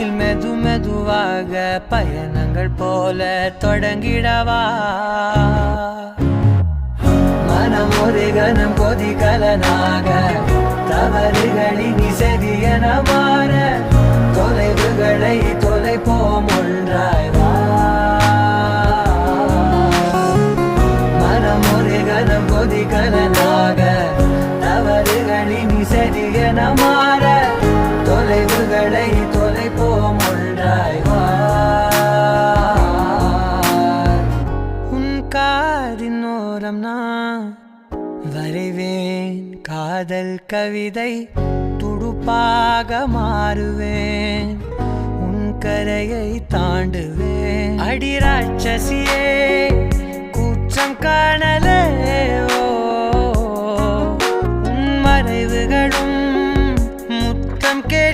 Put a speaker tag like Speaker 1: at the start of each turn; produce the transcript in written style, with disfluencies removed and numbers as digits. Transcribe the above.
Speaker 1: நம்மில் மெது மெதுவாக பயணங்கள் போல தொடங்கிடவா மனம் ஒரு கணம் கொதிகலனாக தவறுகளின் இசையென மாற தொலைவுகளை தொலைப்போம் ஒன்றாய் வா மனம் ஒரு கணம் கொதிகலனாக தவறுகளின் இசையென மாற தொலைவுகளை தொலைப்போம் ஒன்றாய் வா உன் காதின் ஓரம் நான் வரைவேன் காதல் கவிதை துடுப்பாக மாறுவேன் உன் கரையை தாண்டுவேன் அடி ராட்சசியே கூற்றம் காணலே ஓ